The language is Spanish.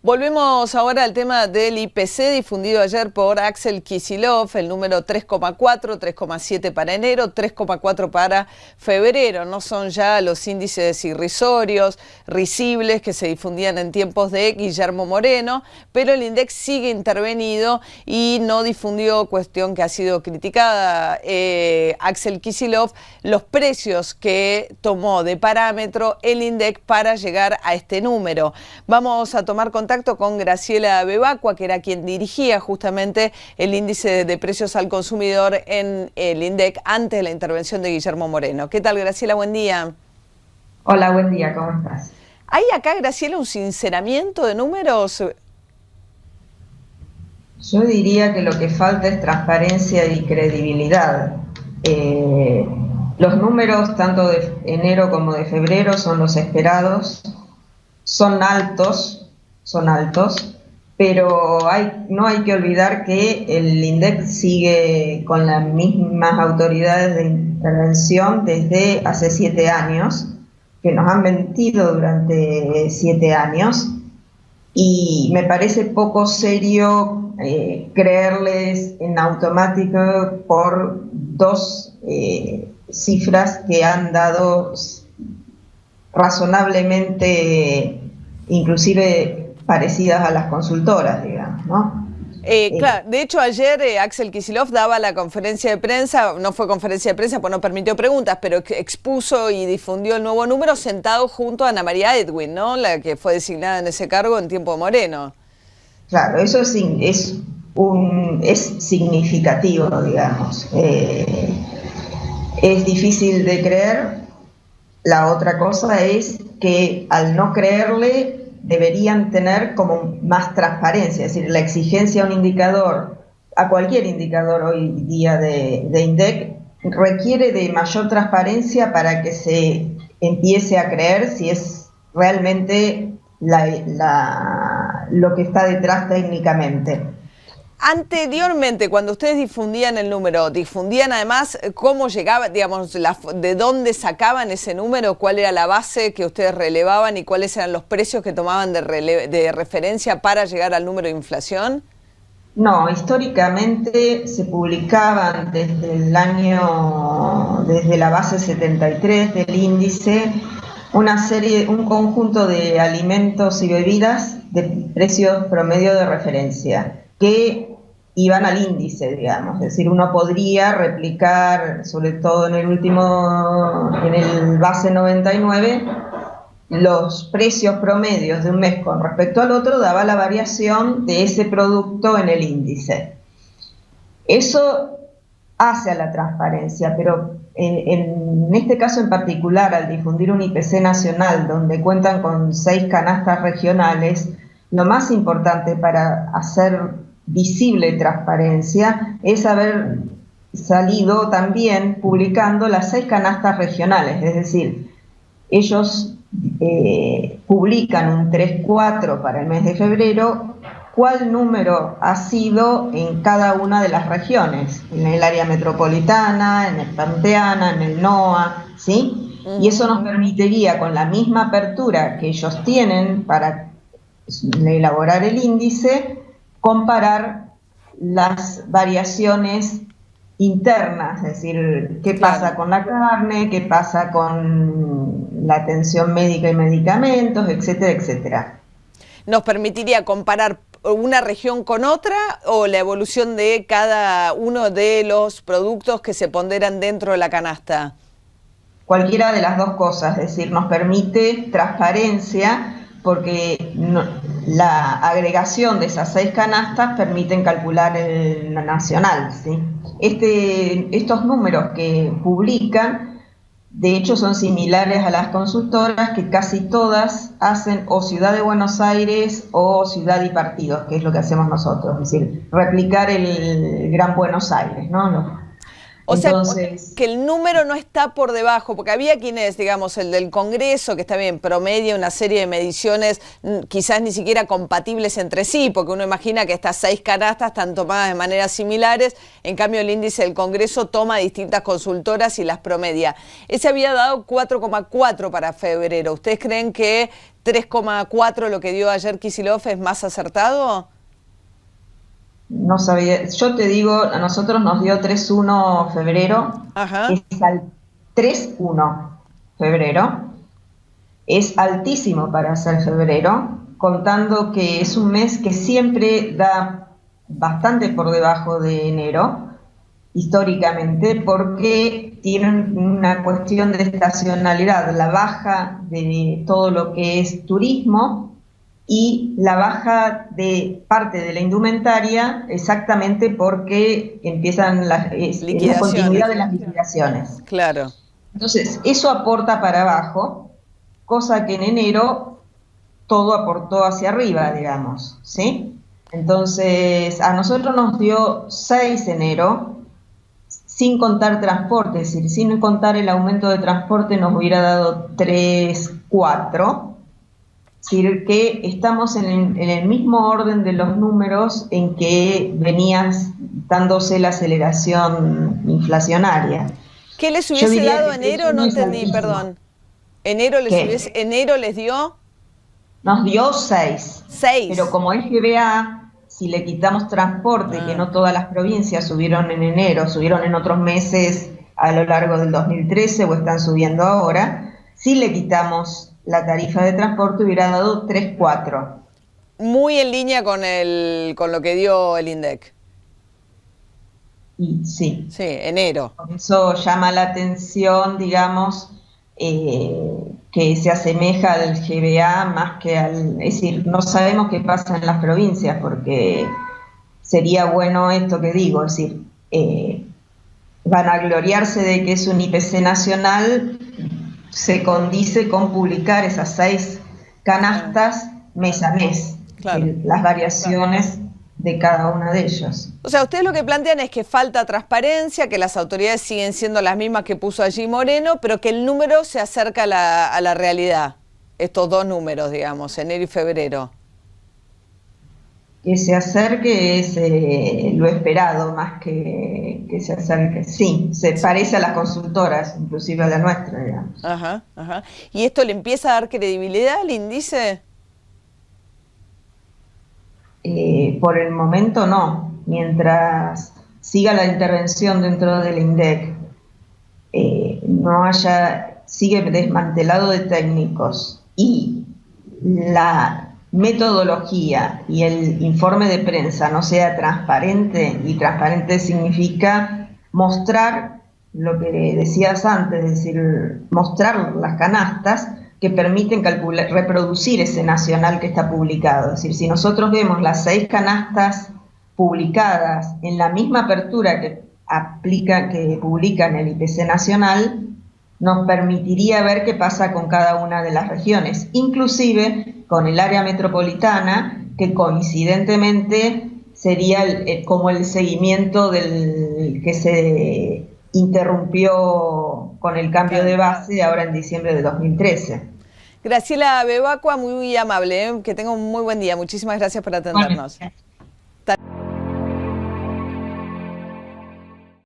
Volvemos ahora al tema del IPC difundido ayer por Axel Kicillof, el número 3,4, 3,7 para enero, 3,4 para febrero. No son ya los índices irrisorios, risibles que se difundían en tiempos de Guillermo Moreno, pero el INDEC sigue intervenido y no difundió, cuestión que ha sido criticada Axel Kicillof, los precios que tomó de parámetro el INDEC para llegar a este número. Vamos a tomar contacto con Graciela Bebacua, que era quien dirigía justamente el índice de precios al consumidor en el INDEC antes de la intervención de Guillermo Moreno. ¿Qué tal, Graciela? Buen día. Hola, buen día, ¿cómo estás? ¿Hay acá, Graciela, un sinceramiento de números? Yo diría que lo que falta es transparencia y credibilidad. Los números tanto de enero como de febrero son los esperados, son altos, pero no hay que olvidar que el INDEC sigue con las mismas autoridades de intervención desde hace 7 años, que nos han mentido durante 7 años, y me parece poco serio creerles en automático por dos cifras que han dado razonablemente, inclusive parecidas a las consultoras, digamos, ¿no? Claro, de hecho ayer Axel Kicillof daba la conferencia de prensa, no fue conferencia de prensa pues no permitió preguntas, pero expuso y difundió el nuevo número sentado junto a Ana María Edwin, ¿no? La que fue designada en ese cargo en tiempo de Moreno. Claro, eso es significativo, digamos. Es difícil de creer. La otra cosa es que al no creerle deberían tener como más transparencia, es decir, la exigencia a un indicador, a cualquier indicador hoy día de INDEC, requiere de mayor transparencia para que se empiece a creer si es realmente lo que está detrás técnicamente. Anteriormente, cuando ustedes difundían el número, ¿difundían además cómo llegaba, digamos, de dónde sacaban ese número? ¿Cuál era la base que ustedes relevaban y cuáles eran los precios que tomaban de referencia para llegar al número de inflación? No, históricamente se publicaban desde la base 73 del índice, un conjunto de alimentos y bebidas de precios promedio de referencia, que iban al índice, digamos, es decir, uno podría replicar, sobre todo en el base 99, los precios promedios de un mes con respecto al otro, daba la variación de ese producto en el índice. Eso hace a la transparencia, pero en este caso en particular, al difundir un IPC nacional donde cuentan con 6 canastas regionales, lo más importante para hacer visible transparencia es haber salido también publicando las 6 canastas regionales, es decir, ellos publican un 3,4 para el mes de febrero, cuál número ha sido en cada una de las regiones, en el área metropolitana, en el pampeana, en el NOA, ¿sí? Y eso nos permitiría, con la misma apertura que ellos tienen para elaborar el índice, comparar las variaciones internas, es decir, qué pasa con la carne, qué pasa con la atención médica y medicamentos, etcétera, etcétera. ¿Nos permitiría comparar una región con otra o la evolución de cada uno de los productos que se ponderan dentro de la canasta? Cualquiera de las dos cosas, es decir, nos permite transparencia porque la agregación de esas 6 canastas permiten calcular el nacional, ¿sí? Estos números que publican, de hecho, son similares a las consultoras, que casi todas hacen o Ciudad de Buenos Aires o Ciudad y Partidos, que es lo que hacemos nosotros, es decir, replicar el Gran Buenos Aires, ¿no? O sea, Entonces, que el número no está por debajo, porque había quienes, digamos, el del Congreso, que está bien, promedia una serie de mediciones quizás ni siquiera compatibles entre sí, porque uno imagina que estas 6 canastas están tomadas de maneras similares, en cambio el índice del Congreso toma distintas consultoras y las promedia. Ese había dado 4,4 para febrero. ¿Ustedes creen que 3,4 lo que dio ayer Kicillof es más acertado? no sabía, yo te digo, a nosotros nos dio 3,1 febrero, Ajá. es al 3,1 febrero, es altísimo para ser febrero, contando que es un mes que siempre da bastante por debajo de enero, históricamente, porque tienen una cuestión de estacionalidad, la baja de todo lo que es turismo y la baja de parte de la indumentaria exactamente porque empiezan es la continuidad de las liquidaciones. Claro. Entonces, eso aporta para abajo, cosa que en enero todo aportó hacia arriba, digamos, ¿sí? Entonces, a nosotros nos dio 6 enero, sin contar transporte, es decir, sin contar el aumento de transporte nos hubiera dado 3, 4. Es decir, que estamos en el mismo orden de los números en que venías dándose la aceleración inflacionaria. ¿Qué les Yo hubiese diría dado que enero? No no es entendí, altísimo. perdón. ¿Enero les dio? Nos dio 6, 6. pero como es GBA, si le quitamos transporte, que no todas las provincias subieron en enero, subieron en otros meses a lo largo del 2013 o están subiendo ahora, si le quitamos la tarifa de transporte hubiera dado 3,4. Muy en línea con lo que dio el INDEC. Y sí. Sí, enero. Por eso llama la atención, digamos, que se asemeja al GBA más que al... Es decir, no sabemos qué pasa en las provincias porque sería bueno esto que digo, es decir, vanagloriarse de que es un IPC nacional se condice con publicar esas 6 canastas mes a mes, las variaciones de cada uno de ellos. O sea, ustedes lo que plantean es que falta transparencia, que las autoridades siguen siendo las mismas que puso allí Moreno, pero que el número se acerca a la realidad, estos 2 números, digamos, enero y febrero. Que se acerque es lo esperado, más que se acerque. Sí, se parece a las consultoras, inclusive a la nuestra, digamos. Ajá, ajá. ¿Y esto le empieza a dar credibilidad al índice? Por el momento no. Mientras siga la intervención dentro del INDEC, sigue desmantelado de técnicos y la metodología y el informe de prensa no sea transparente, y transparente significa mostrar lo que decías antes, es decir, mostrar las canastas que permiten reproducir ese nacional que está publicado. Es decir, si nosotros vemos las 6 canastas publicadas en la misma apertura que publican el IPC nacional, nos permitiría ver qué pasa con cada una de las regiones, inclusive con el área metropolitana, que coincidentemente sería como el seguimiento del que se interrumpió con el cambio de base ahora en diciembre de 2013. Graciela Bebacua, muy amable, que tenga un muy buen día. Muchísimas gracias por atendernos. Bueno.